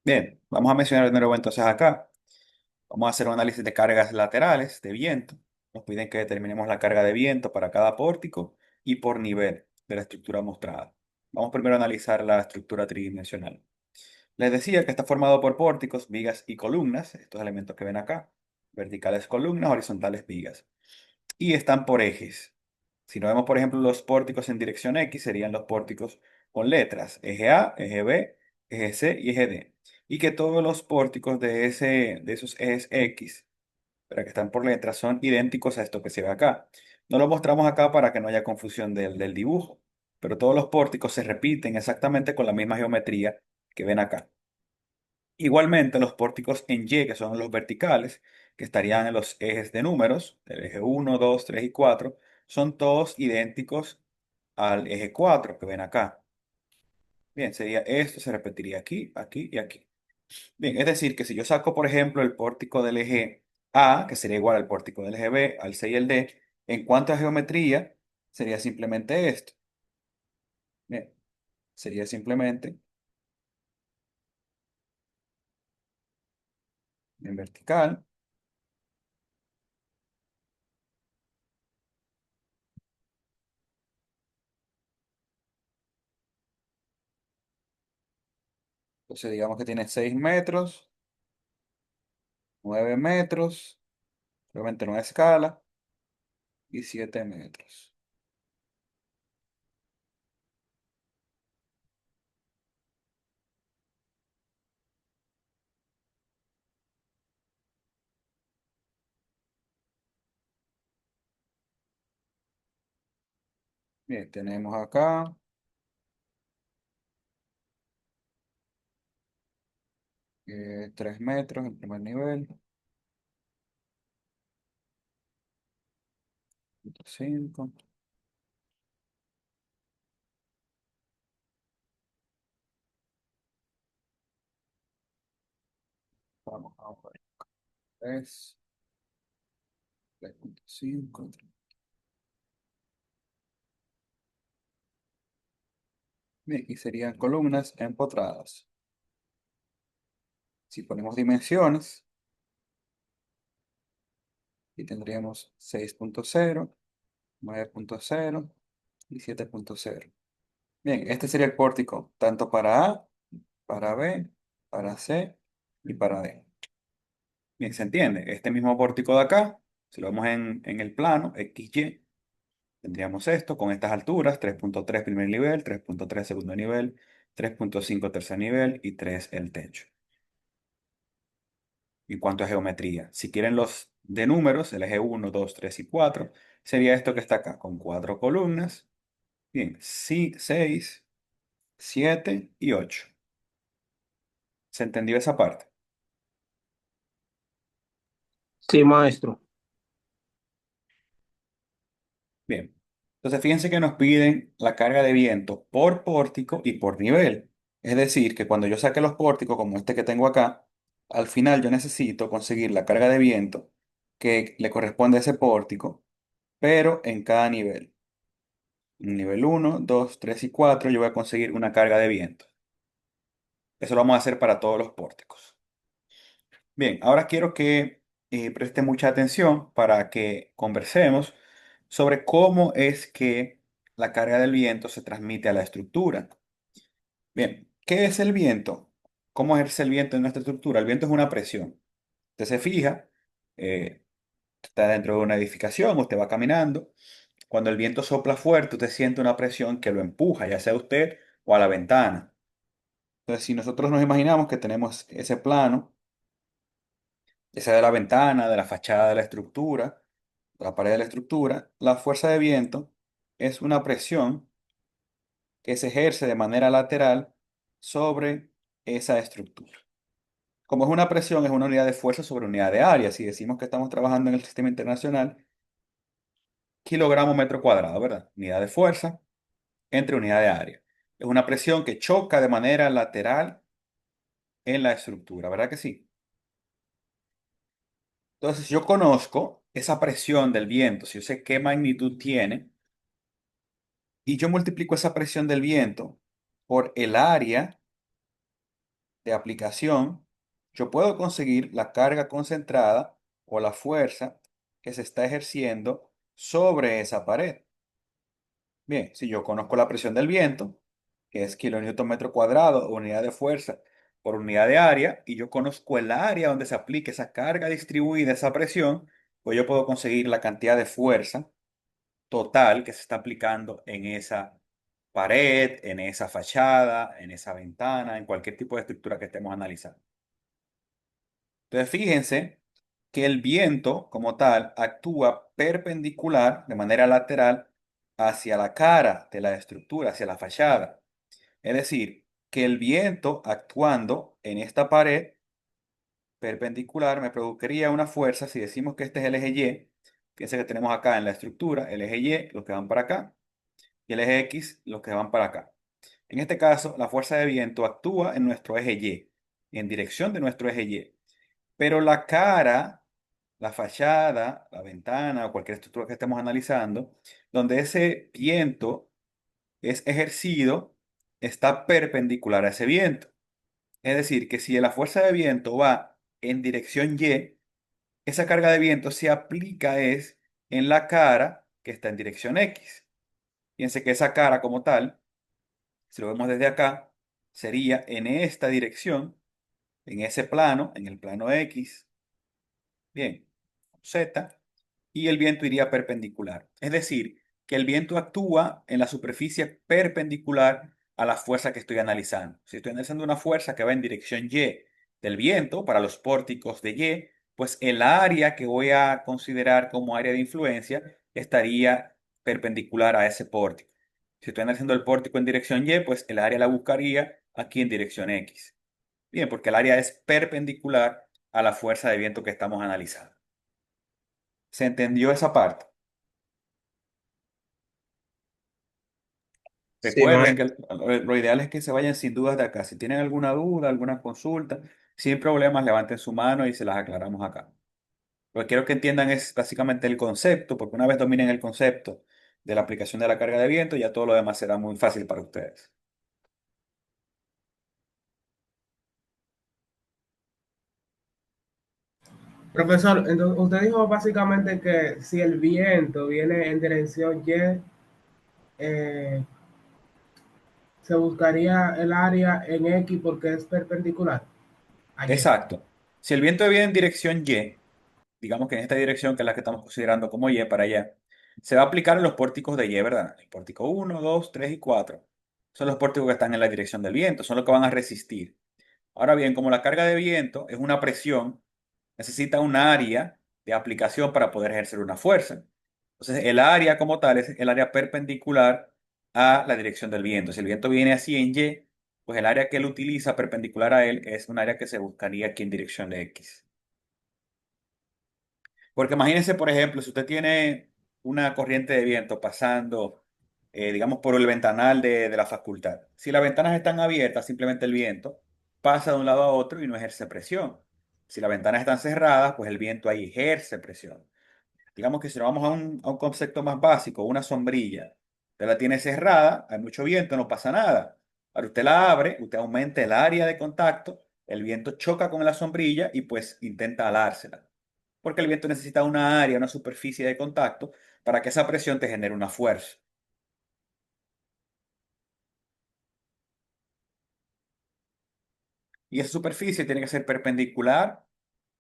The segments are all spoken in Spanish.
Bien, vamos a mencionar de nuevo entonces acá. Vamos a hacer un análisis de cargas laterales de viento. Nos piden que determinemos la carga de viento para cada pórtico y por nivel de la estructura mostrada. Vamos primero a analizar la estructura tridimensional. Les decía que está formado por pórticos, vigas y columnas, estos elementos que ven acá. Verticales columnas, horizontales vigas. Y están por ejes. Si no vemos, por ejemplo, los pórticos en dirección X, serían los pórticos con letras, eje A, eje B, eje C y eje D. Y que todos los pórticos de esos ejes X, pero que están por letras, son idénticos a esto que se ve acá. No lo mostramos acá para que no haya confusión del dibujo, pero todos los pórticos se repiten exactamente con la misma geometría que ven acá. Igualmente, los pórticos en Y, que son los verticales, que estarían en los ejes de números, el eje uno, 2, 3 y 4, son todos idénticos al eje 4 que ven acá. Bien, sería esto, se repetiría aquí, aquí y aquí. Bien, es decir, que si yo saco, por ejemplo, el pórtico del eje A, que sería igual al pórtico del eje B, al C y el D, en cuanto a geometría, sería simplemente esto. Bien, sería simplemente en vertical. Entonces, digamos que tiene 6 metros, 9 metros. Obviamente no escala, y 7 metros. Bien, tenemos acá 3 metros en primer nivel, 5. Vamos a ver, 3, 3.5. Bien, y serían columnas empotradas. Si ponemos dimensiones, y tendríamos 6.0, 9.0 y 7.0. Bien, este sería el pórtico, tanto para A, para B, para C y para D. Bien, ¿se entiende? Este mismo pórtico de acá, si lo vemos en el plano, XY, tendríamos esto con estas alturas: 3.3 primer nivel, 3.3 segundo nivel, 3.5 tercer nivel y 3 el techo. En cuanto a geometría, si quieren los de números, el eje uno, 2, 3 y 4, sería esto que está acá, con 4 columnas. Bien, sí, 6, 7 y 8. ¿Se entendió esa parte? Sí, maestro. Bien. Entonces, fíjense que nos piden la carga de viento por pórtico y por nivel. Es decir, que cuando yo saque los pórticos, como este que tengo acá, al final yo necesito conseguir la carga de viento que le corresponde a ese pórtico, pero en cada nivel. En nivel uno, 2, 3 y 4 yo voy a conseguir una carga de viento. Eso lo vamos a hacer para todos los pórticos. Bien, ahora quiero que preste mucha atención para que conversemos sobre cómo es que la carga del viento se transmite a la estructura. Bien, ¿qué es el viento? ¿Cómo ejerce el viento en nuestra estructura? El viento es una presión. Usted se fija, eh, está dentro de una edificación, usted va caminando. Cuando el viento sopla fuerte, usted siente una presión que lo empuja, ya sea a usted o a la ventana. Entonces, si nosotros nos imaginamos que tenemos ese plano, ya sea de la ventana, de la fachada de la estructura, de la pared de la estructura, la fuerza de viento es una presión que se ejerce de manera lateral sobre esa estructura. Como es una presión, es una unidad de fuerza sobre unidad de área. Si decimos que estamos trabajando en el sistema internacional, kilogramo metro cuadrado, ¿verdad? Unidad de fuerza entre unidad de área. Es una presión que choca de manera lateral en la estructura, ¿verdad que sí? Entonces, si yo conozco esa presión del viento, si yo sé qué magnitud tiene, y yo multiplico esa presión del viento por el área de aplicación, yo puedo conseguir la carga concentrada o la fuerza que se está ejerciendo sobre esa pared. Bien, si yo conozco la presión del viento, que es kilonewton metro cuadrado, unidad de fuerza por unidad de área, y yo conozco el área donde se aplique esa carga distribuida, esa presión, pues yo puedo conseguir la cantidad de fuerza total que se está aplicando en esa pared, en esa fachada, en esa ventana, en cualquier tipo de estructura que estemos analizando. Entonces, fíjense que el viento como tal actúa perpendicular de manera lateral hacia la cara de la estructura, hacia la fachada. Es decir, que el viento actuando en esta pared perpendicular me produciría una fuerza, si decimos que este es el eje Y, fíjense que tenemos acá en la estructura el eje Y, los que van para acá, y el eje X, los que van para acá. En este caso, la fuerza de viento actúa en nuestro eje Y, en dirección de nuestro eje Y. Pero la cara, la fachada, la ventana o cualquier estructura que estemos analizando, donde ese viento es ejercido, está perpendicular a ese viento. Es decir, que si la fuerza de viento va en dirección Y, esa carga de viento se aplica es en la cara que está en dirección X. Fíjense que esa cara como tal, si lo vemos desde acá, sería en esta dirección, en ese plano, en el plano X. Bien, Z, y el viento iría perpendicular. Es decir, que el viento actúa en la superficie perpendicular a la fuerza que estoy analizando. Si estoy analizando una fuerza que va en dirección Y del viento para los pórticos de Y, pues el área que voy a considerar como área de influencia estaría perpendicular a ese pórtico. Si estoy analizando el pórtico en dirección Y, pues el área la buscaría aquí en dirección X. Bien, porque el área es perpendicular a la fuerza de viento que estamos analizando. ¿Se entendió esa parte? Sí, Recuerden que maestro. lo ideal es que se vayan sin dudas de acá. Si tienen alguna duda, alguna consulta, sin problemas, levanten su mano y se las aclaramos acá. Lo que quiero que entiendan es básicamente el concepto, porque una vez dominen el concepto de la aplicación de la carga de viento, ya todo lo demás será muy fácil para ustedes. Profesor, entonces usted dijo básicamente que si el viento viene en dirección Y, eh, se buscaría el área en X porque es perpendicular a Y. Exacto. Si el viento viene en dirección Y, digamos que en esta dirección, que es la que estamos considerando como Y para allá, se va a aplicar en los pórticos de Y, ¿verdad? El pórtico uno, 2, 3 y 4. Son los pórticos que están en la dirección del viento, son los que van a resistir. Ahora bien, como la carga de viento es una presión, necesita un área de aplicación para poder ejercer una fuerza. Entonces, el área como tal es el área perpendicular a la dirección del viento. Si el viento viene así en Y, pues el área que él utiliza perpendicular a él es un área que se buscaría aquí en dirección de X. Porque imagínense, por ejemplo, si usted tiene una corriente de viento pasando, digamos, por el ventanal de la facultad. Si las ventanas están abiertas, simplemente el viento pasa de un lado a otro y no ejerce presión. Si las ventanas están cerradas, pues el viento ahí ejerce presión. Digamos que si nos vamos a un concepto más básico, una sombrilla, usted la tiene cerrada, hay mucho viento, no pasa nada. Ahora usted la abre, usted aumenta el área de contacto, el viento choca con la sombrilla y pues intenta alársela porque el viento necesita una área, una superficie de contacto para que esa presión te genere una fuerza. Y esa superficie tiene que ser perpendicular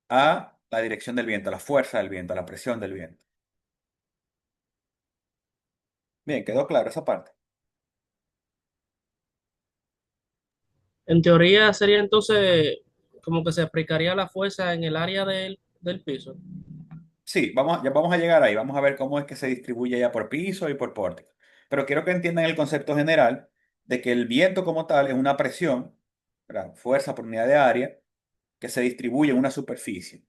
a la dirección del viento, a la fuerza del viento, a la presión del viento. Bien, quedó claro esa parte. En teoría sería entonces como que se aplicaría la fuerza en el área del piso. Sí, ya vamos a llegar ahí, vamos a ver cómo es que se distribuye ya por piso y por pórtico. Pero quiero que entiendan el concepto general de que el viento como tal es una presión, ¿verdad? Fuerza por unidad de área, que se distribuye en una superficie.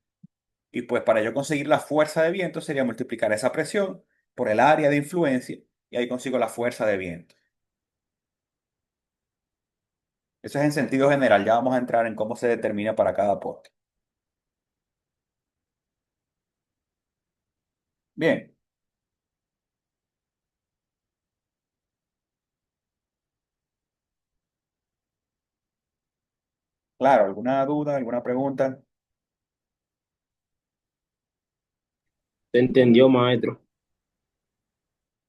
Y pues para yo conseguir la fuerza de viento sería multiplicar esa presión por el área de influencia y ahí consigo la fuerza de viento. Eso es en sentido general, ya vamos a entrar en cómo se determina para cada aporte. Bien, Claro, ¿alguna duda, alguna pregunta? ¿Se entendió, maestro?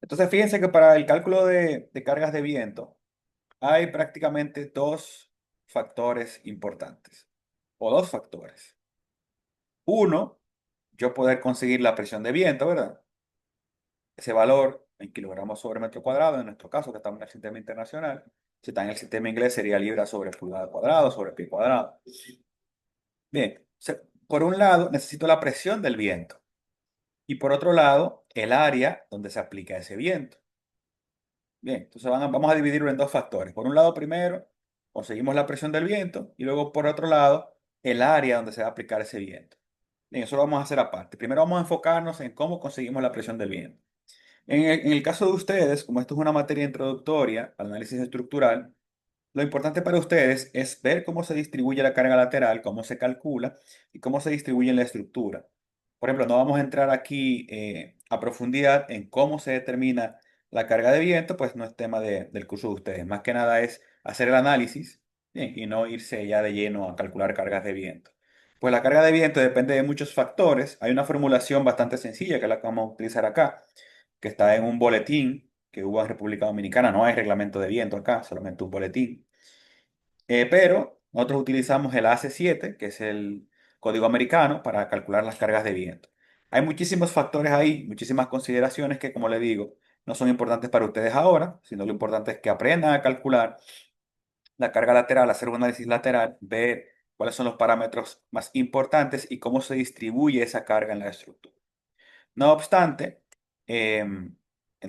Entonces, fíjense que para el cálculo de cargas de viento hay prácticamente dos factores importantes, o dos factores. Uno, yo poder conseguir la presión de viento, ¿verdad? Ese valor en kilogramos sobre metro cuadrado, en nuestro caso, que estamos en el sistema internacional. Si está en el sistema inglés, sería libra sobre pulgada cuadrado, sobre pie cuadrado. Bien, por un lado, necesito la presión del viento. Y por otro lado, el área donde se aplica ese viento. Bien, entonces vamos a dividirlo en dos factores. Por un lado, primero, conseguimos la presión del viento y luego, por otro lado, el área donde se va a aplicar ese viento. Bien, eso lo vamos a hacer aparte. Primero vamos a enfocarnos en cómo conseguimos la presión del viento. En el caso de ustedes, como esto es una materia introductoria al análisis estructural, lo importante para ustedes es ver cómo se distribuye la carga lateral, cómo se calcula y cómo se distribuye en la estructura. Por ejemplo, no vamos a entrar aquí a profundidad en cómo se determina la carga de viento, pues no es tema del curso de ustedes. Más que nada es hacer el análisis, bien, y no irse ya de lleno a calcular cargas de viento. Pues la carga de viento depende de muchos factores. Hay una formulación bastante sencilla que es la que vamos a utilizar acá, que está en un boletín que hubo en República Dominicana. No hay reglamento de viento acá, solamente un boletín. Pero nosotros utilizamos el AC7, que es el código americano, para calcular las cargas de viento. Hay muchísimos factores ahí, muchísimas consideraciones que, como le digo, no son importantes para ustedes ahora, sino lo importante es que aprendan a calcular la carga lateral, hacer un análisis lateral, ver cuáles son los parámetros más importantes y cómo se distribuye esa carga en la estructura. No obstante, en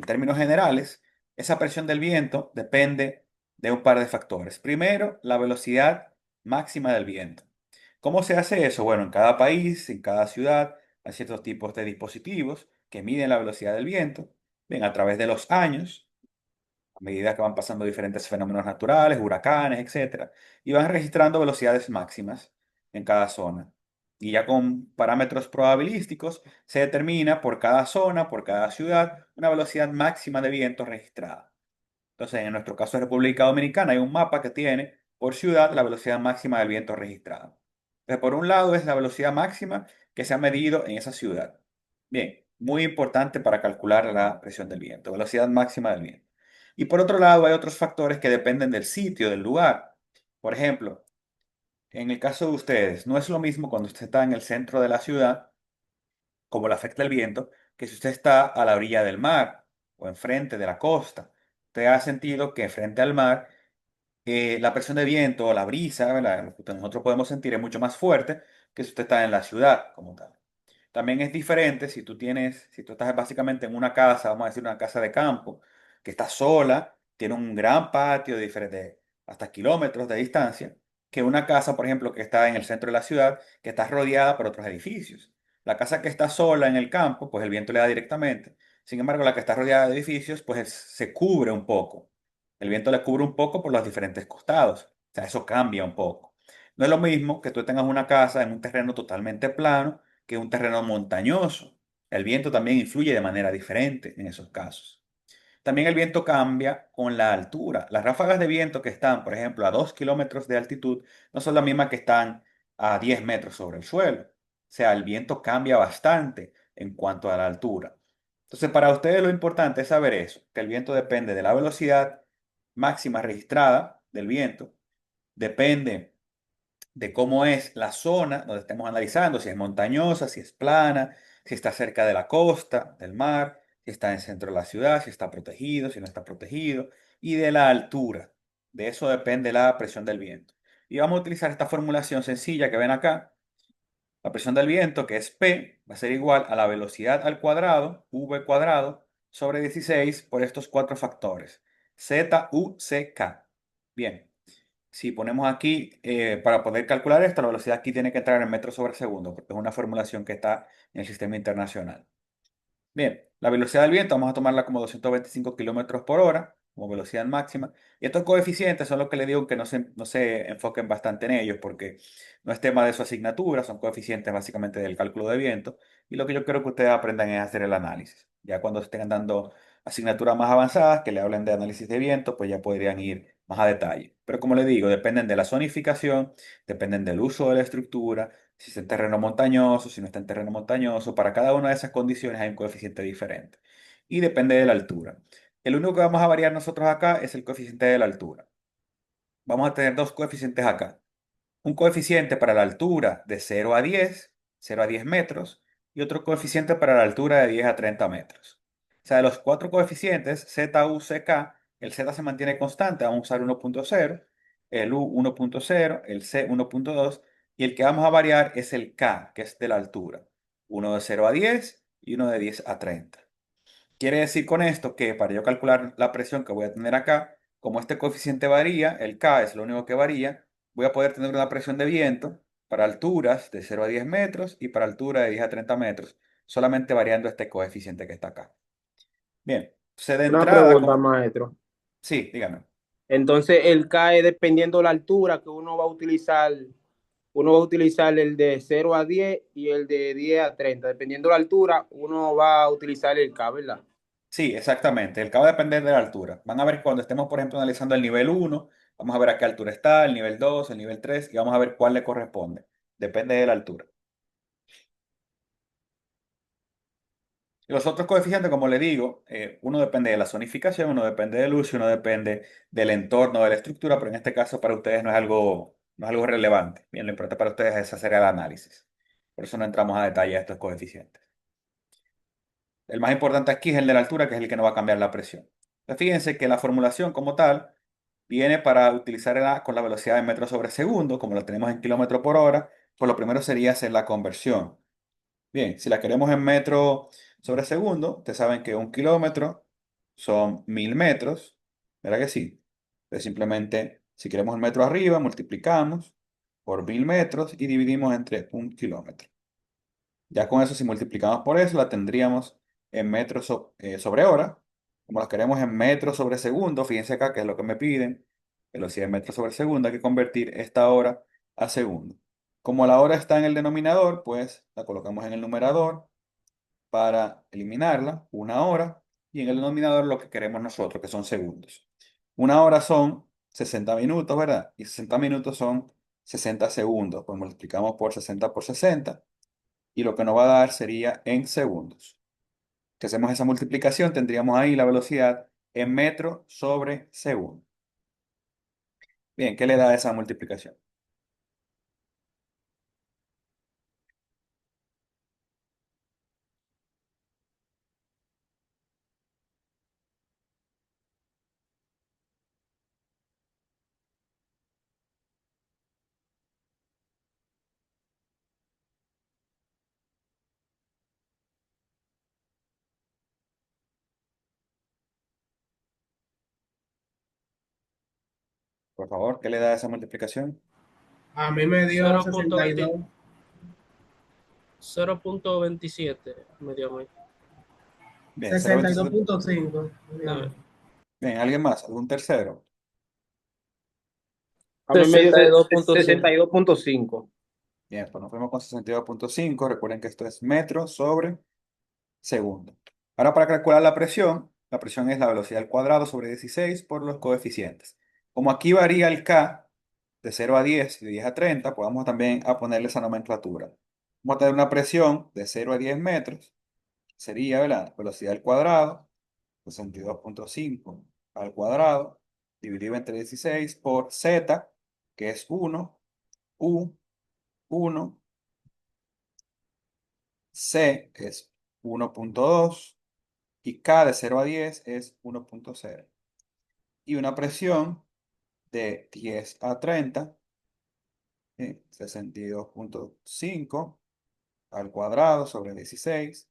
términos generales, esa presión del viento depende de un par de factores. Primero, la velocidad máxima del viento. ¿Cómo se hace eso? Bueno, en cada país, en cada ciudad, hay ciertos tipos de dispositivos que miden la velocidad del viento. Bien, a través de los años, a medida que van pasando diferentes fenómenos naturales, huracanes, etcétera, y van registrando velocidades máximas en cada zona. Y ya con parámetros probabilísticos se determina por cada zona, por cada ciudad, una velocidad máxima de viento registrada. Entonces, en nuestro caso de República Dominicana, hay un mapa que tiene por ciudad la velocidad máxima del viento registrada. Entonces, por un lado es la velocidad máxima que se ha medido en esa ciudad. Bien, muy importante para calcular la presión del viento, velocidad máxima del viento. Y por otro lado, hay otros factores que dependen del sitio, del lugar. Por ejemplo, en el caso de ustedes, no es lo mismo cuando usted está en el centro de la ciudad, como le afecta el viento, que si usted está a la orilla del mar o enfrente de la costa. Usted ha sentido que frente al mar la presión de viento o la brisa, ¿verdad? Lo que nosotros podemos sentir es mucho más fuerte que si usted está en la ciudad como tal. También es diferente si tú estás básicamente en una casa, vamos a decir una casa de campo, que está sola, tiene un gran patio de diferentes, hasta kilómetros de distancia, que una casa, por ejemplo, que está en el centro de la ciudad, que está rodeada por otros edificios. La casa que está sola en el campo, pues el viento le da directamente. Sin embargo, la que está rodeada de edificios, pues se cubre un poco. El viento le cubre un poco por los diferentes costados. O sea, eso cambia un poco. No es lo mismo que tú tengas una casa en un terreno totalmente plano que un terreno montañoso. El viento también influye de manera diferente en esos casos. También el viento cambia con la altura. Las ráfagas de viento que están, por ejemplo, a 2 kilómetros de altitud, no son las mismas que están a 10 metros sobre el suelo. O sea, el viento cambia bastante en cuanto a la altura. Entonces, para ustedes lo importante es saber eso, que el viento depende de la velocidad máxima registrada del viento, depende de cómo es la zona donde estemos analizando, si es montañosa, si es plana, si está cerca de la costa, del mar, si está en el centro de la ciudad, si está protegido, si no está protegido, y de la altura. De eso depende la presión del viento. Y vamos a utilizar esta formulación sencilla que ven acá. La presión del viento, que es P, va a ser igual a la velocidad al cuadrado, V cuadrado, sobre 16 por estos cuatro factores. Z, U, C, K. Bien. Si ponemos aquí, para poder calcular esto, la velocidad aquí tiene que entrar en metros sobre segundo, porque es una formulación que está en el sistema internacional. Bien, la velocidad del viento vamos a tomarla como 225 kilómetros por hora, como velocidad máxima. Y estos coeficientes son los que le digo que no se enfoquen bastante en ellos, porque no es tema de su asignatura, son coeficientes básicamente del cálculo de viento. Y lo que yo quiero que ustedes aprendan es hacer el análisis. Ya cuando estén dando asignaturas más avanzadas, que le hablen de análisis de viento, pues ya podrían ir más a detalle. Pero como le digo, dependen de la zonificación, dependen del uso de la estructura, si está en terreno montañoso, si no está en terreno montañoso. Para cada una de esas condiciones hay un coeficiente diferente. Y depende de la altura. El único que vamos a variar nosotros acá es el coeficiente de la altura. Vamos a tener dos coeficientes acá. Un coeficiente para la altura de 0 a 10 metros, y otro coeficiente para la altura de 10 a 30 metros. O sea, de los cuatro coeficientes, Z, U, C, K, el Z se mantiene constante, vamos a usar 1.0, el U 1.0, el C 1.2, y el que vamos a variar es el K, que es de la altura. Uno de 0 a 10 y uno de 10 a 30. Quiere decir con esto que para yo calcular la presión que voy a tener acá, como este coeficiente varía, el K es lo único que varía, voy a poder tener una presión de viento para alturas de 0 a 10 metros y para altura de 10 a 30 metros, solamente variando este coeficiente que está acá. Bien, se de Una entrada, pregunta, como... maestro. Sí, dígame. Entonces, el CAE, dependiendo la altura que uno va a utilizar el de 0 a 10 y el de 10 a 30. Dependiendo la altura, uno va a utilizar el K, ¿verdad? Sí, exactamente. El K va a depender de la altura. Van a ver cuando estemos, por ejemplo, analizando el nivel 1, vamos a ver a qué altura está, el nivel 2, el nivel 3, y vamos a ver cuál le corresponde. Depende de la altura. Y los otros coeficientes, como le digo, uno depende de la zonificación, uno depende del uso, uno depende del entorno de la estructura, pero en este caso para ustedes no es algo relevante. Bien, lo importante para ustedes es hacer el análisis. Por eso no entramos a detalle a estos coeficientes. El más importante aquí es el de la altura, que es el que no va a cambiar la presión. Entonces, fíjense que la formulación como tal viene para utilizarla con la velocidad de metros sobre segundo, como lo tenemos en kilómetro por hora, pues lo primero sería hacer la conversión. Bien, si la queremos en metros sobre segundo, ustedes saben que 1 kilómetro son 1000 metros, ¿verdad que sí? Entonces simplemente, si queremos el metro arriba, multiplicamos por 1000 metros y dividimos entre 1 kilómetro. Ya con eso, si multiplicamos por eso, la tendríamos en metros sobre hora. Como la queremos en metros sobre segundo, fíjense acá que es lo que me piden, velocidad de metros sobre segundo, hay que convertir esta hora a segundo. Como la hora está en el denominador, pues la colocamos en el numerador para eliminarla, 1 hora, y en el denominador lo que queremos nosotros, que son segundos. 1 hora son 60 minutos, ¿verdad? Y 60 minutos son 60 segundos. Pues multiplicamos por 60 por 60 y lo que nos va a dar sería en segundos. Si hacemos esa multiplicación, tendríamos ahí la velocidad en metros sobre segundo. Bien, ¿qué le da esa multiplicación? Por favor, ¿qué le da esa multiplicación? A mí me dio 0.20 62, 0.27 me dio a mí. Bien, 0,27. 62.5. Eh, Bien, ¿alguien más? ¿Algún tercero? A mí me dio 62.5. 62.5. Bien, pues nos fuimos con 62.5. Recuerden que esto es metros sobre segundo. Ahora para calcular la presión es la velocidad al cuadrado sobre 16 por los coeficientes. Como aquí varía el K de 0 a 10 y de 10 a 30, pues vamos también a ponerle esa nomenclatura. Vamos a tener una presión de 0 a 10 metros, sería, ¿verdad? Velocidad al cuadrado, 62.5 al cuadrado, dividido entre 16 por Z, que es 1, U, 1, C es 1.2 y K de 0 a 10 es 1.0. Y una presión de 10 a 30, 62.5 al cuadrado sobre 16,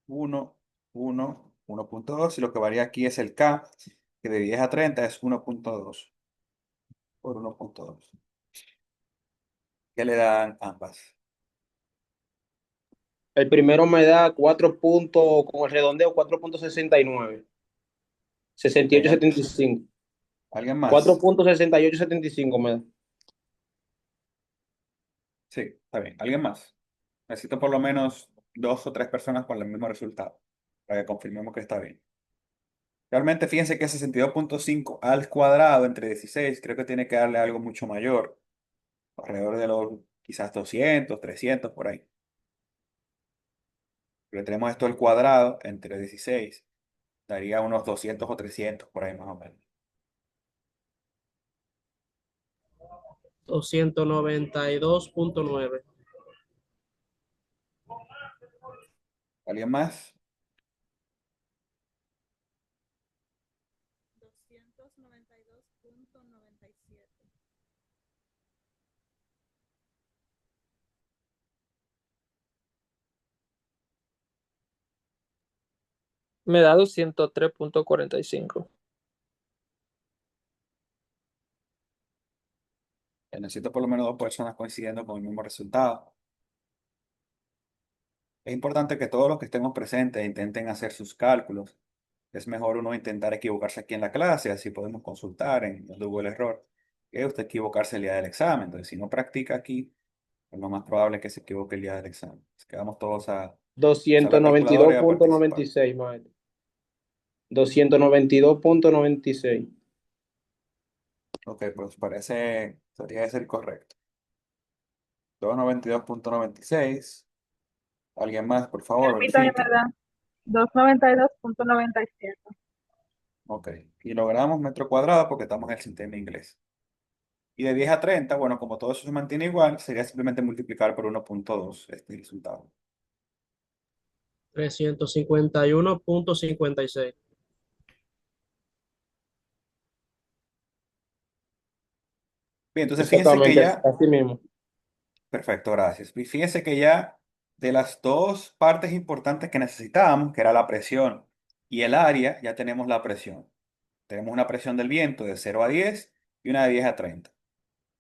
1, 1, 1.2. Y lo que varía aquí es el K, que de 10 a 30 es 1.2 por 1.2. ¿Qué le dan ambas? El primero me da 4 puntos, con el redondeo 4.69. Bien, 68.75. ¿alguien Cuatro más? punto 68.75 me da. Sí, está bien. ¿Alguien más? Necesito por lo menos dos o tres personas con el mismo resultado para que confirmemos que está bien. Realmente fíjense que 62,5 al cuadrado entre 16 creo que tiene que darle algo mucho mayor, alrededor de los quizás 200, 300 por ahí. Pero tenemos esto al cuadrado entre 16, daría unos 200 o 300 por ahí más o menos. 292.9. ¿Alguien más? 292.97. Me da 203.45. Necesito por lo menos dos personas coincidiendo con el mismo resultado. Es importante que todos los que estemos presentes intenten hacer sus cálculos. Es mejor uno intentar equivocarse aquí en la clase, así podemos consultar en donde hubo el error, que usted equivocarse el día del examen. Entonces, si no practica aquí, pues lo más probable es que se equivoque el día del examen. Así que vamos todos a usar la calculadora y a participar. 292.96, maestro. 292.96. Ok, pues parece, debería ser correcto. 292,96. ¿Alguien más, por favor, A mí también me verifique? da 292.97. Ok. Y logramos metro cuadrado porque estamos en el sistema inglés. Y de 10 a 30, bueno, como todo eso se mantiene igual, sería simplemente multiplicar por 1,2 este resultado. 351.56. Bien, entonces fíjense que Exactamente, ya, así mismo. perfecto, gracias. Y fíjense que ya de las dos partes importantes que necesitábamos, que era la presión y el área, ya tenemos la presión. Tenemos una presión del viento de 0 a 10 y una de 10 a 30.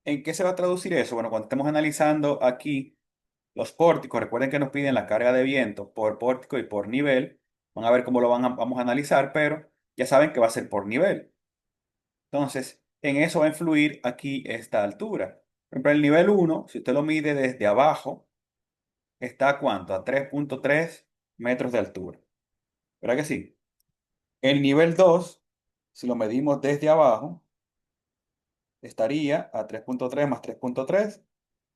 ¿En qué se va a traducir eso? Bueno, cuando estemos analizando aquí los pórticos, recuerden que nos piden la carga de viento por pórtico y por nivel. Van a ver cómo vamos a analizar, pero ya saben que va a ser por nivel. Entonces, en eso va a influir aquí esta altura. Por ejemplo, el nivel 1, si usted lo mide desde abajo, ¿está a cuánto? A 3,3 metros de altura. ¿Verdad que sí? El nivel 2, si lo medimos desde abajo, estaría a 3,3 más 3,3,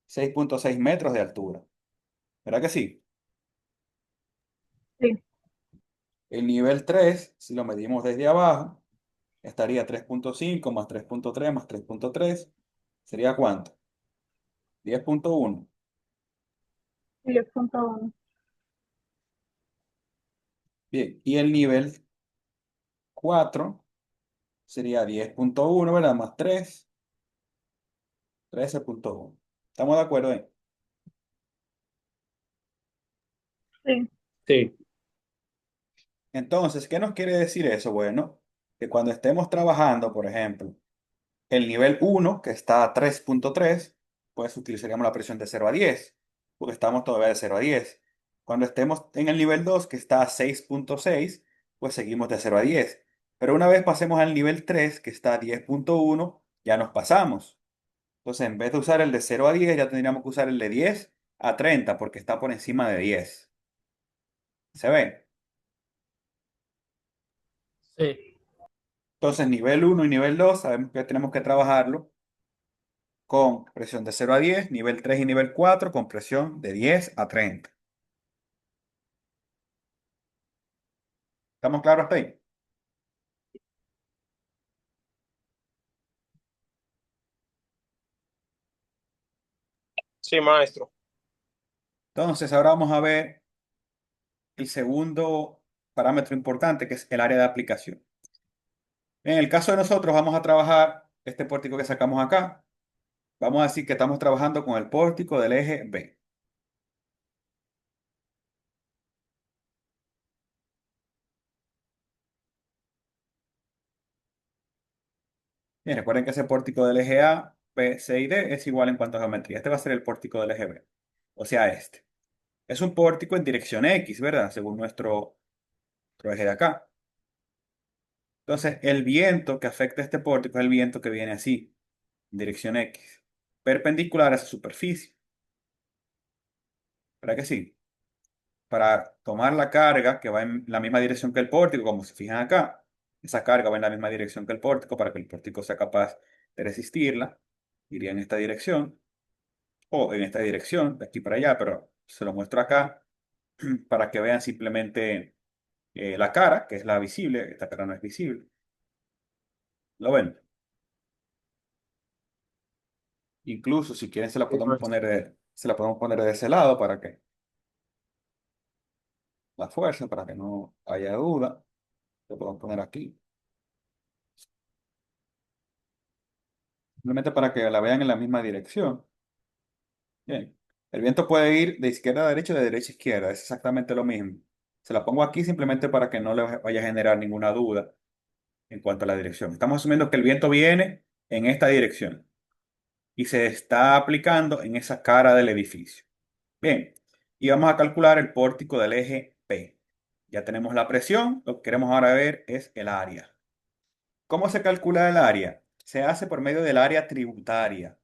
6,6 metros de altura. ¿Verdad que sí? Sí, El nivel 3, si lo medimos desde abajo, estaría 3,5 más 3,3 más 3,3. ¿Sería cuánto? 10,1. 10.1. Bien, y el nivel 4 sería 10,1, ¿verdad? Más 3, 13,1. ¿Estamos de acuerdo ahí? Sí, Sí, Entonces, ¿qué nos quiere decir eso? Bueno, que cuando estemos trabajando, por ejemplo, el nivel 1 que está a 3,3, pues utilizaríamos la presión de 0 a 10, porque estamos todavía de 0 a 10. Cuando estemos en el nivel 2 que está a 6,6, pues seguimos de 0 a 10. Pero una vez pasemos al nivel 3 que está a 10,1, ya nos pasamos. Entonces, en vez de usar el de 0 a 10, ya tendríamos que usar el de 10 a 30, porque está por encima de 10. ¿Se ve? Sí. Entonces, nivel 1 y nivel 2 sabemos que tenemos que trabajarlo con presión de 0 a 10, nivel 3 y nivel 4 con presión de 10 a 30. ¿Estamos claros hasta ahí? sí, maestro. Entonces, ahora vamos a ver el segundo parámetro importante, que es el área de aplicación. En el caso de nosotros, vamos a trabajar este pórtico que sacamos acá. Vamos a decir que estamos trabajando con el pórtico del eje B. Bien, recuerden que ese pórtico del eje A, B, C y D es igual en cuanto a geometría. Este va a ser el pórtico del eje B. O sea, este. Es un pórtico en dirección X, ¿verdad? Según nuestro eje de acá. Entonces, el viento que afecta a este pórtico es el viento que viene así, en dirección X, perpendicular a esa superficie. ¿Verdad que sí? Para tomar la carga que va en la misma dirección que el pórtico, como se fijan acá, Esa carga va en la misma dirección que el pórtico para que el pórtico sea capaz de resistirla. Iría en esta dirección o en esta dirección, de aquí para allá, pero se lo muestro acá para que vean simplemente la cara, que es la visible. Esta cara no es visible. ¿Lo ven? Incluso si quieren Sí, maestro. se la podemos poner de ese lado para que la fuerza, para que no haya duda. Lo podemos poner aquí. Simplemente para que la vean en la misma dirección. Bien. El viento puede ir de izquierda a derecha o de derecha a izquierda. Es exactamente lo mismo. Se la pongo aquí simplemente para que no le vaya a generar ninguna duda en cuanto a la dirección. Estamos asumiendo que el viento viene en esta dirección y se está aplicando en esa cara del edificio. Bien, y vamos a calcular el pórtico del eje P. Ya tenemos la presión, lo que queremos ahora ver es el área. ¿Cómo se calcula el área? Se hace por medio del área tributaria.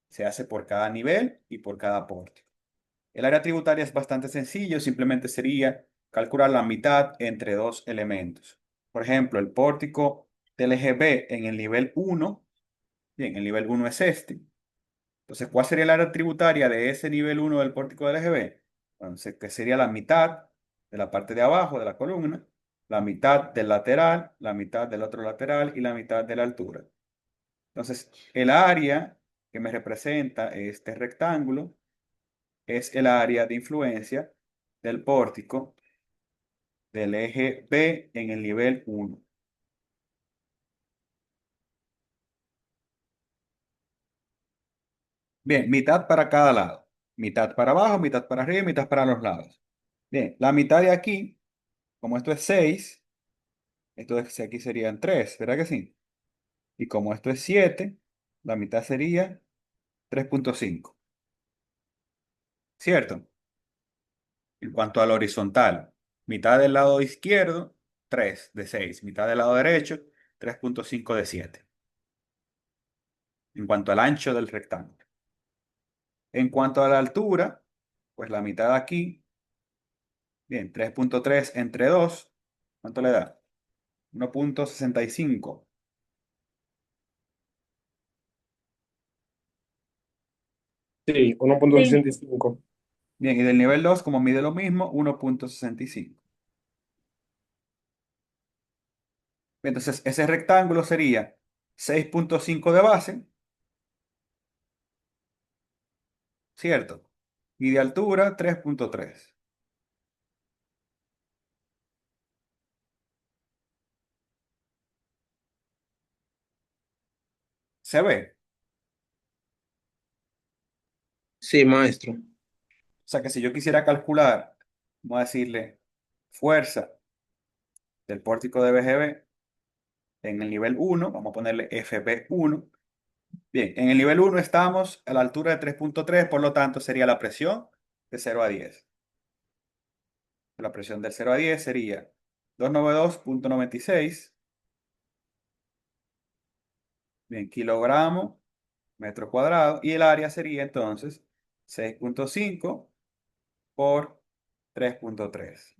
Se hace por cada nivel y por cada pórtico. El área tributaria es bastante sencillo, simplemente sería calcular la mitad entre dos elementos. Por ejemplo, el pórtico del eje B en el nivel 1, bien, el nivel 1 es este. Entonces, ¿cuál sería el área tributaria de ese nivel 1 del pórtico del eje B? Entonces, que sería la mitad de la parte de abajo de la columna, la mitad del lateral, la mitad del otro lateral y la mitad de la altura. Entonces, el área que me representa este rectángulo es el área de influencia del pórtico del eje B en el nivel 1. Bien, mitad para cada lado. Mitad para abajo, mitad para arriba y mitad para los lados. Bien, la mitad de aquí, como esto es 6, entonces aquí serían 3, ¿verdad que sí? Y como esto es 7, la mitad sería 3,5, ¿cierto? En cuanto al horizontal, mitad del lado izquierdo, 3 de 6. Mitad del lado derecho, 3,5 de 7. En cuanto al ancho del rectángulo. En cuanto a la altura, pues la mitad aquí, bien, 3,3 entre 2, ¿cuánto le da? 1,65. Sí, uno punto Sí, sesenta y cinco. Bien, y del nivel 2, como mide lo mismo, 1,65. Entonces, ese rectángulo sería 6,5 de base, ¿cierto? Y de altura, 3,3. ¿Se ve? Sí, maestro. O sea que si yo quisiera calcular, vamos a decirle, fuerza del pórtico de BGB en el nivel 1, vamos a ponerle FB1. Bien, en el nivel 1 estamos a la altura de 3,3, por lo tanto sería la presión de 0 a 10. La presión del 0 a 10 sería 292,96, bien, kilogramos, metro cuadrado, y el área sería entonces 6,5 por 3,3.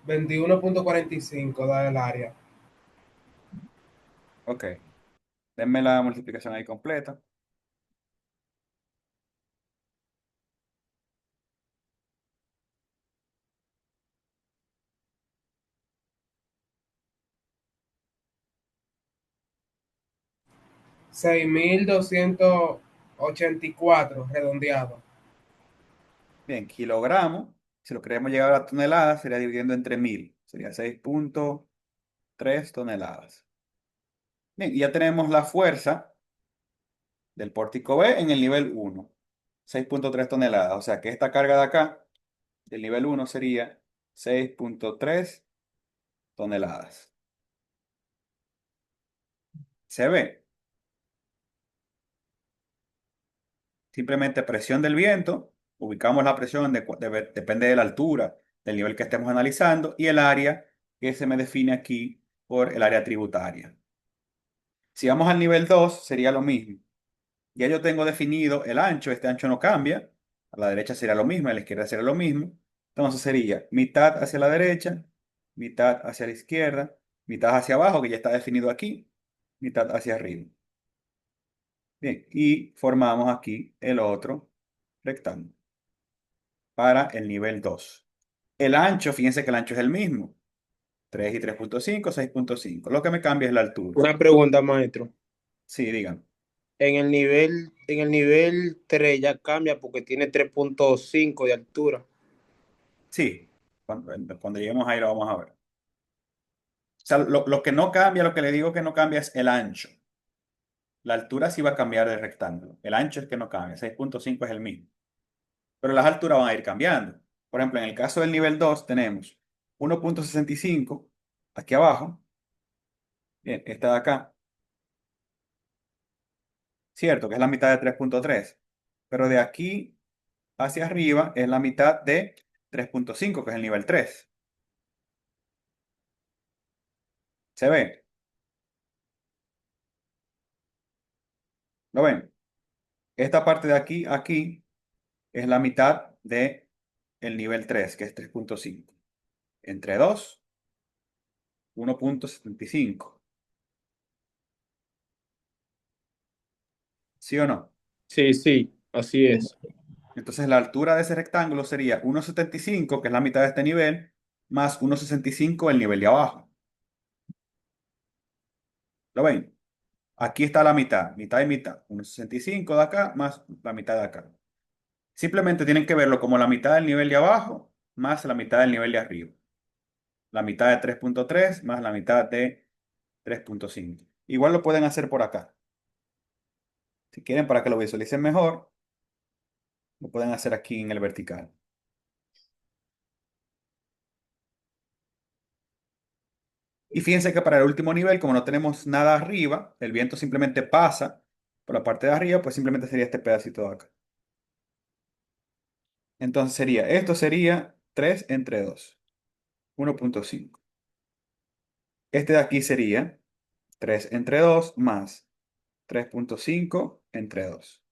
21.45 da el área. Ok, denme la multiplicación ahí completa. Seis mil doscientos ochenta y cuatro redondeado. Bien, kilogramos, si lo queremos llevar a toneladas, sería dividiendo entre 1000, sería 6,3 toneladas. Bien, y ya tenemos la fuerza del pórtico B en el nivel 1, 6,3 toneladas. O sea que esta carga de acá, del nivel 1, sería 6,3 toneladas. ¿Se ve? Simplemente presión del viento, ubicamos la presión, depende de la altura, del nivel que estemos analizando, y el área que se me define aquí por el área tributaria. Si vamos al nivel 2, sería lo mismo. Ya yo tengo definido el ancho, este ancho no cambia. A la derecha sería lo mismo, a la izquierda sería lo mismo. Entonces sería mitad hacia la derecha, mitad hacia la izquierda, Mitad hacia abajo, que ya está definido aquí, mitad hacia arriba. Bien, y formamos aquí el otro rectángulo para el nivel 2. El ancho, fíjense que el ancho es el mismo. 3 y 3.5, 6.5. Lo que me cambia es la altura. Una pregunta, maestro. Sí, digan. En el nivel 3 ya cambia porque tiene 3.5 de altura. Sí, cuando lleguemos ahí lo vamos a ver. O sea, lo que no cambia, lo que le digo que no cambia es el ancho. La altura sí va a cambiar de rectángulo. El ancho es que no cambia. 6.5 es el mismo. Pero las alturas van a ir cambiando. Por ejemplo, en el caso del nivel 2 tenemos 1.65 aquí abajo. Bien, esta de acá. Cierto, que es la mitad de 3.3. Pero de aquí hacia arriba es la mitad de 3.5, que es el nivel 3. ¿Se ve? ¿Lo ven? Esta parte de aquí a aquí es la mitad de el nivel 3, que es 3.5. Entre 2, 1.75. ¿Sí o no? Sí, sí, así es. Entonces la altura de ese rectángulo sería 1.75, que es la mitad de este nivel, más 1.65 el nivel de abajo. ¿Lo ven? Aquí está la mitad, mitad y mitad. 1.65 de acá más la mitad de acá. Simplemente tienen que verlo como la mitad del nivel de abajo más la mitad del nivel de arriba. La mitad de 3.3 más la mitad de 3.5. Igual lo pueden hacer por acá. Si quieren, para que lo visualicen mejor, lo pueden hacer aquí en el vertical. Y fíjense que para el último nivel, como no tenemos nada arriba, el viento simplemente pasa por la parte de arriba, pues simplemente sería este pedacito de acá. Entonces esto sería 3 entre 2, 1.5. Este de aquí sería 3 entre 2 más 3.5 entre 2.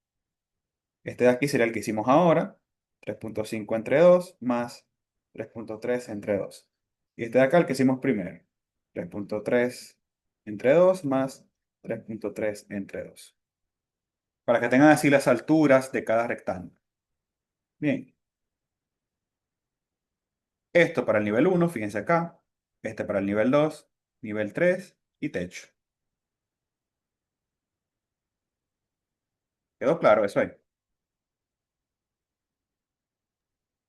Este de aquí sería el que hicimos ahora, 3.5 entre 2 más 3.3 entre 2. Y este de acá el que hicimos primero, 3.3 entre 2 más 3.3 entre 2. Para que tengan así las alturas de cada rectángulo. Bien, esto para el nivel 1, fíjense acá. Este para el nivel 2, nivel 3 y techo. ¿Quedó claro eso ahí?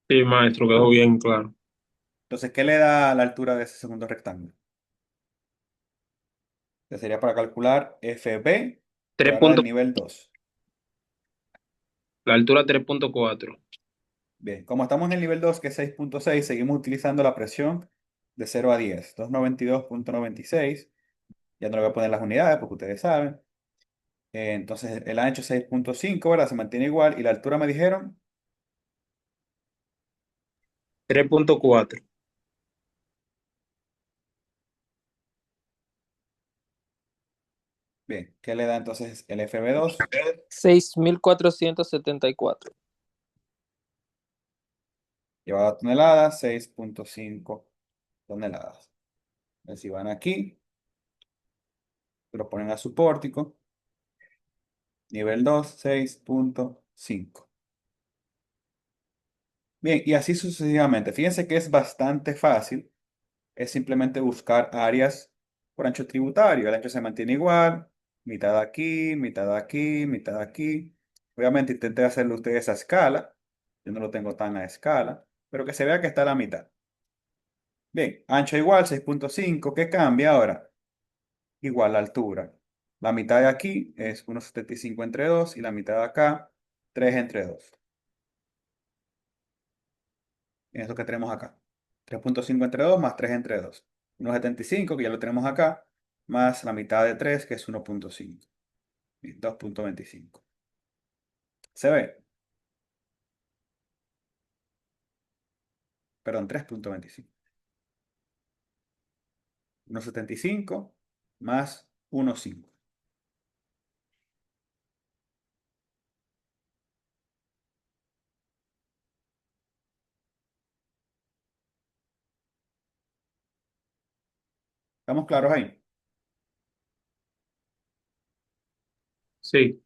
Sí, maestro, quedó bien claro. Entonces, ¿qué le da la altura de ese segundo rectángulo? Que sería para calcular FB Tres para el punto, nivel 2. la altura 3.4. Bien, como estamos en el nivel 2, que es 6.6, seguimos utilizando la presión de 0 a 10. 292.96. Ya no le voy a poner las unidades porque ustedes saben. Entonces, el ancho 6.5, ¿verdad? Se mantiene igual. Y la altura me dijeron, 3.4. bien, ¿qué le da entonces el FB2? 6.474. Llevada toneladas, 6.5 toneladas. Entonces, si van aquí, lo ponen a su pórtico. Nivel 2, 6.5. Bien, y así sucesivamente. Fíjense que es bastante fácil. Es simplemente buscar áreas por ancho tributario. El ancho se mantiene igual, mitad aquí, mitad aquí, mitad aquí. Obviamente intenté hacerlo ustedes a escala. Yo no lo tengo tan a escala, pero que se vea que está a la mitad. Bien, ancho igual, 6.5. ¿Qué cambia ahora? Igual la altura. La mitad de aquí es 1.75 entre 2 y la mitad de acá 3 entre 2. En esto que tenemos acá. 3.5 entre 2 más 3 entre 2. 1.75, que ya lo tenemos acá, más la mitad de 3, que es 1.5. 2.25. ¿Se ve? Perdón, 3.25. 1.75 más 1.5. ¿Estamos claros ahí? Sí.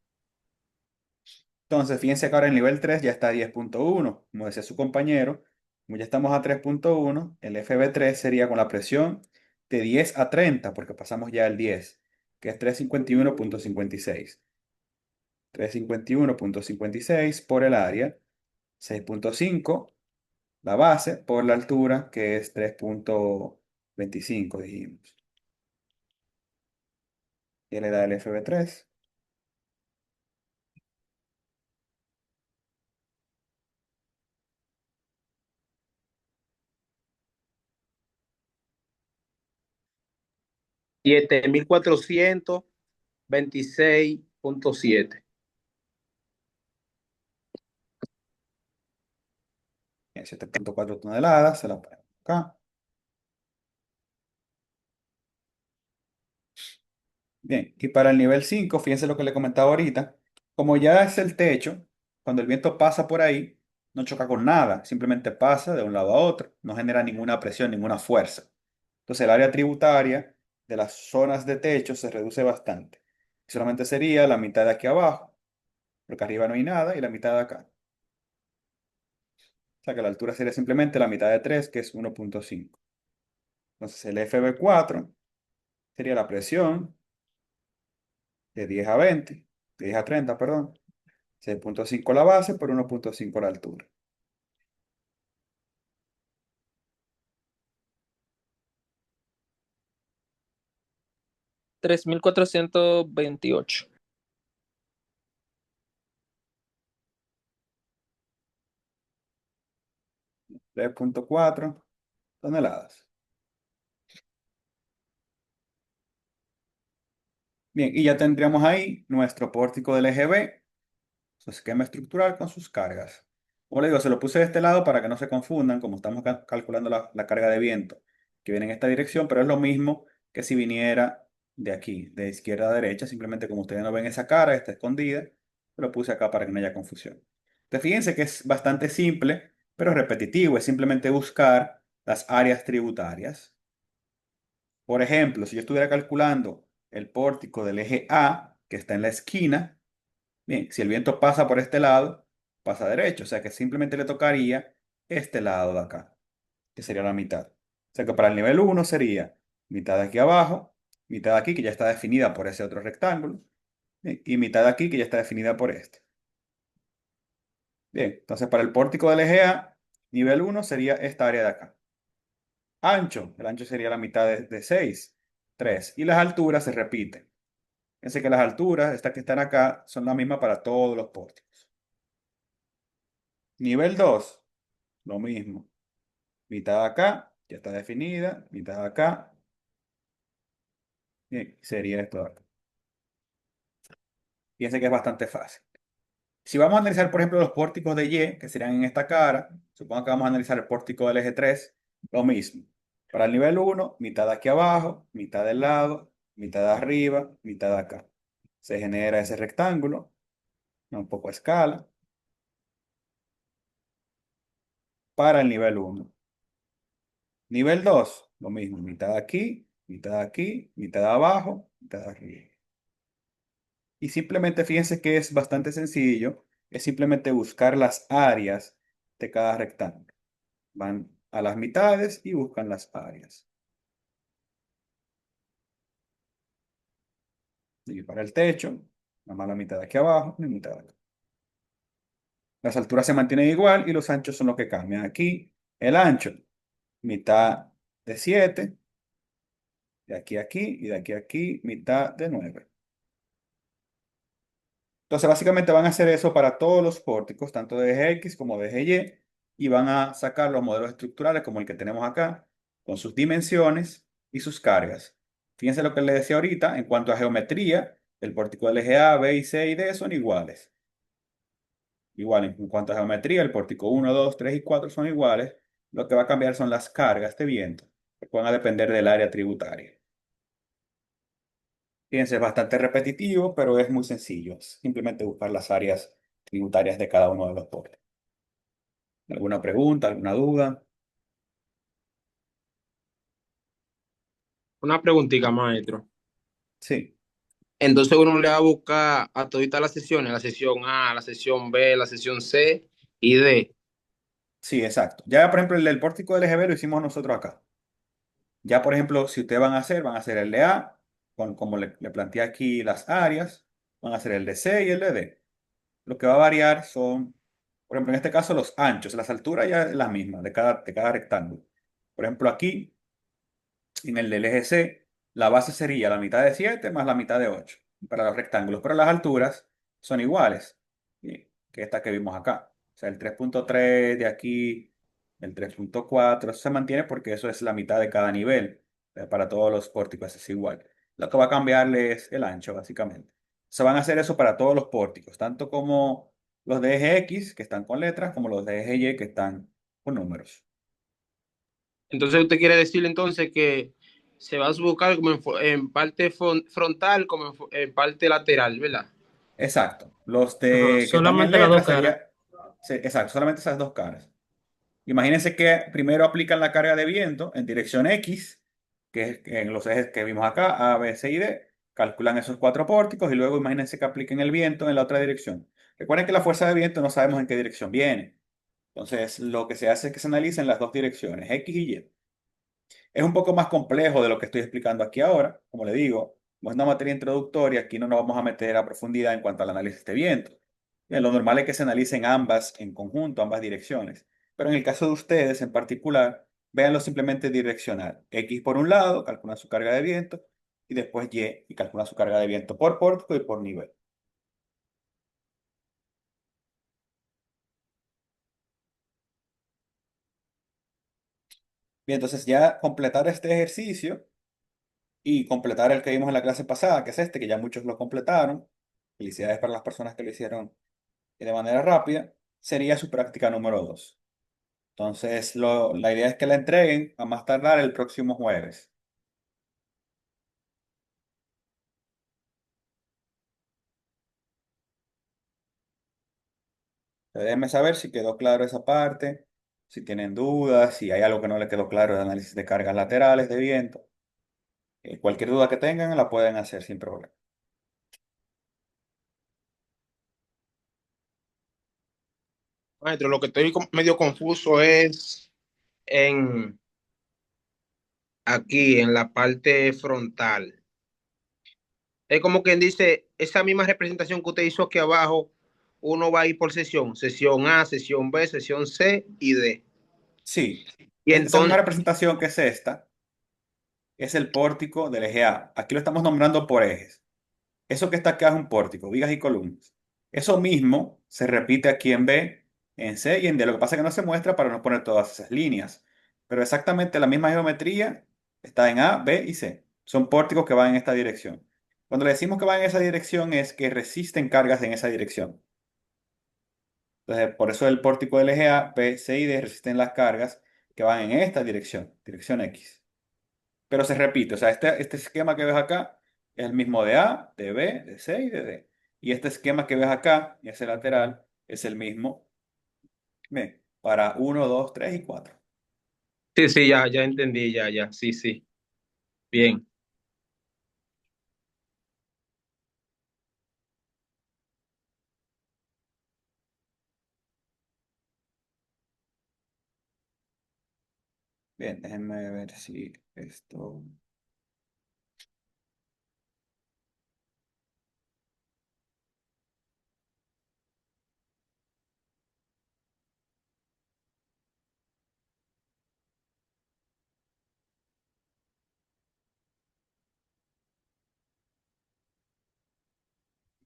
Entonces, fíjense que ahora el nivel 3 ya está a 10.1. Como decía su compañero, como ya estamos a 3.1, el FB3 sería con la presión de 10 a 30, porque pasamos ya al 10, que es 351.56. 351.56 por el área, 6.5 la base por la altura, que es 3.25, dijimos. Y le da el FB3. Siete mil cuatrocientos veintiséis punto siete. 7.4 toneladas, se la ponemos acá. Bien, y para el nivel 5 fíjense lo que le comentaba ahorita, como ya es el techo, cuando el viento pasa por ahí, no choca con nada, simplemente pasa de un lado a otro, no genera ninguna presión, ninguna fuerza. Entonces el área tributaria de las zonas de techo se reduce bastante. Solamente sería la mitad de aquí abajo, porque arriba no hay nada, y la mitad de acá. O sea que la altura sería simplemente la mitad de 3, que es 1.5. Entonces el FB4 sería la presión de 10 a 20, de 10 a 30, perdón. 6.5 la base por 1.5 la altura. Tres mil cuatrocientos veintiocho. 3.4 toneladas. Bien, y ya tendríamos ahí nuestro pórtico del eje B, su esquema estructural con sus cargas. Como le digo, se lo puse de este lado para que no se confundan, como estamos calculando la carga de viento que viene en esta dirección, pero es lo mismo que si viniera de aquí, de izquierda a derecha, simplemente como ustedes no ven esa cara, está escondida, lo puse acá para que no haya confusión. Entonces fíjense que es bastante simple, pero repetitivo, es simplemente buscar las áreas tributarias. Por ejemplo, si yo estuviera calculando el pórtico del eje A, que está en la esquina, bien, si el viento pasa por este lado, pasa derecho, o sea que simplemente le tocaría este lado de acá, que sería la mitad. O sea que para el nivel 1 sería mitad de aquí abajo, mitad de aquí que ya está definida por ese otro rectángulo, bien, y mitad de aquí que ya está definida por este. Bien, entonces para el pórtico del eje A, nivel 1 sería esta área de acá. Ancho, el ancho sería la mitad de 6, 3. Y las alturas se repiten. Fíjense que las alturas, estas que están acá, son las mismas para todos los pórticos. Nivel 2, lo mismo. Mitad acá, ya está definida. Mitad acá. Bien, sería esto de acá. Fíjense que es bastante fácil. Si vamos a analizar, por ejemplo, los pórticos de Y, que serían en esta cara, supongo que vamos a analizar el pórtico del eje 3, lo mismo. Para el nivel 1, mitad aquí abajo, mitad del lado, mitad de arriba, mitad de acá. Se genera ese rectángulo, un poco a escala, para el nivel 1. Nivel 2, lo mismo, mitad aquí, mitad aquí, mitad abajo, mitad arriba. Y simplemente fíjense que es bastante sencillo, es simplemente buscar las áreas de cada rectángulo. Van a las mitades y buscan las áreas. Y para el techo, nada más la mitad de aquí abajo y la mitad de acá. Las alturas se mantienen igual y los anchos son los que cambian. Aquí, el ancho, mitad de 7, de aquí a aquí y de aquí a aquí, mitad de 9. Entonces, básicamente van a hacer eso para todos los pórticos, tanto de eje X como de eje Y, y van a sacar los modelos estructurales como el que tenemos acá, con sus dimensiones y sus cargas. Fíjense lo que les decía ahorita, en cuanto a geometría, el pórtico del eje A, B y C y D son iguales. Igual, en cuanto a geometría, el pórtico 1, 2, 3 y 4 son iguales. Lo que va a cambiar son las cargas de viento, que van a depender del área tributaria. Fíjense, es bastante repetitivo, pero es muy sencillo. Es simplemente buscar las áreas tributarias de cada uno de los portes. ¿Alguna pregunta, alguna duda? Una preguntita, maestro. Sí, Entonces uno le va a buscar a toditas las sesiones, la sesión A, la sesión B, la sesión C y D. sí, exacto. Ya, por ejemplo, el del pórtico del LGB lo hicimos nosotros acá. Ya, por ejemplo, si ustedes van a hacer el de A, como le planteé aquí las áreas, van a hacer el de C y el de D. Lo que va a variar son, por ejemplo, en este caso, los anchos. Las alturas ya es la misma de cada rectángulo. Por ejemplo, aquí, en el del eje C, la base sería la mitad de 7 más la mitad de 8 para los rectángulos, pero las alturas son iguales, ¿sí? Que esta que vimos acá. O sea, el 3,3 de aquí, el 3,4 eso se mantiene porque eso es la mitad de cada nivel. Para todos los pórticos es igual. Lo que va a cambiarle es el ancho, básicamente. Se van a hacer eso para todos los pórticos, tanto como los de eje X, que están con letras, como los de eje Y, que están con números. Entonces usted quiere decir entonces que se va a buscar como en parte frontal como en parte lateral, ¿verdad? Exacto. Los Ajá, de que están en solamente las dos letras caras. sería, sí, exacto, solamente esas dos caras. Imagínense que primero aplican la carga de viento en dirección X, que es en los ejes que vimos acá, A, B, C y D. Calculan esos cuatro pórticos y luego imagínense que apliquen el viento en la otra dirección. Recuerden que la fuerza de viento no sabemos en qué dirección viene. Entonces, lo que se hace es que se analicen las dos direcciones, X y Y. Es un poco más complejo de lo que estoy explicando aquí ahora. Como le digo, como es una materia introductoria, aquí no nos vamos a meter a profundidad en cuanto al análisis de viento. Bien, lo normal es que se analicen ambas en conjunto, ambas direcciones. Pero en el caso de ustedes en particular, véanlo simplemente direccional. X por un lado, calculan su carga de viento, y después Y calculan su carga de viento por pórtico y por nivel. Bien, entonces ya completar este ejercicio y completar el que vimos en la clase pasada, que es este, que ya muchos lo completaron. Felicidades para las personas que lo hicieron de manera rápida, sería su práctica número 2. Entonces, la idea es que la entreguen a más tardar el próximo jueves. Déjenme saber si quedó claro esa parte, si tienen dudas, si hay algo que no le quedó claro de análisis de cargas laterales de viento. Cualquier duda que tengan la pueden hacer sin problema. Maestro, lo que estoy medio confuso es en aquí, en la parte frontal. Es como quien dice, esa misma representación que usted hizo aquí abajo, uno va a ir por sesión, sesión A, sesión B, sesión C y D. Sí, Y esa misma entonces, representación que es esta, es el pórtico del eje A. Aquí lo estamos nombrando por ejes. Eso que está acá es un pórtico, vigas y columnas. Eso mismo se repite aquí en B, en C y en D. Lo que pasa es que no se muestra para no poner todas esas líneas. Pero exactamente la misma geometría está en A, B y C. Son pórticos que van en esta dirección. Cuando le decimos que van en esa dirección es que resisten cargas en esa dirección. Entonces, por eso el pórtico del eje A, B, C y D resisten las cargas que van en esta dirección, dirección X. Pero se repite, o sea, este esquema que ves acá es el mismo de A, de B, de C y de D. Y este esquema que ves acá, y ese lateral, es el mismo, ve, para uno, 2, 3 y 4. sí, sí, ya entendí, ya, sí, sí. Bien. Bien, déjenme ver si esto...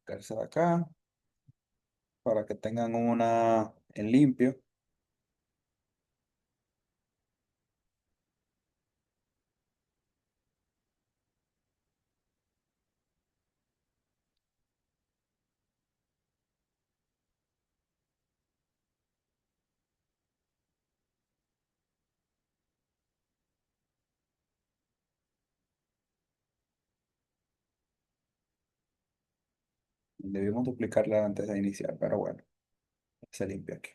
Tercera acá, para que tengan una en limpio. Debimos duplicarla antes de iniciar, pero bueno, se limpia aquí.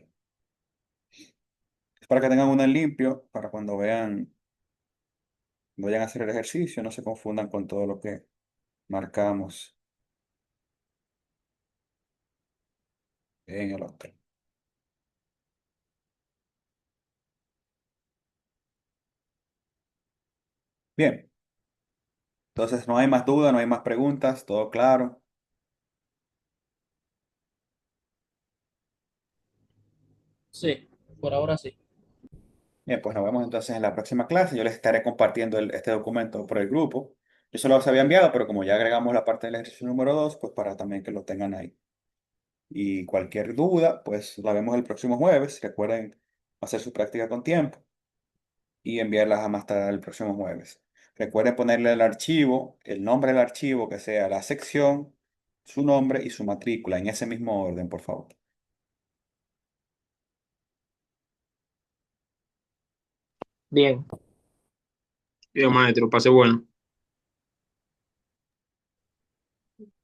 Es para que tengan una en limpio, para cuando vean vayan a hacer el ejercicio, no se confundan con todo lo que marcamos en el otro. Bien, entonces no hay más dudas, no hay más preguntas, todo claro. Sí, por ahora sí. Bien, pues nos vemos entonces en la próxima clase. Yo les estaré compartiendo este documento por el grupo. Yo se los había enviado, pero como ya agregamos la parte del ejercicio número 2, pues para también que lo tengan ahí. Y cualquier duda, pues la vemos el próximo jueves. Recuerden hacer su práctica con tiempo y enviarlas a más tarde el próximo jueves. Recuerden ponerle el archivo, el nombre del archivo, que sea la sección, su nombre y su matrícula, en ese mismo orden, por favor. Bien. Bien, maestro, pase bueno.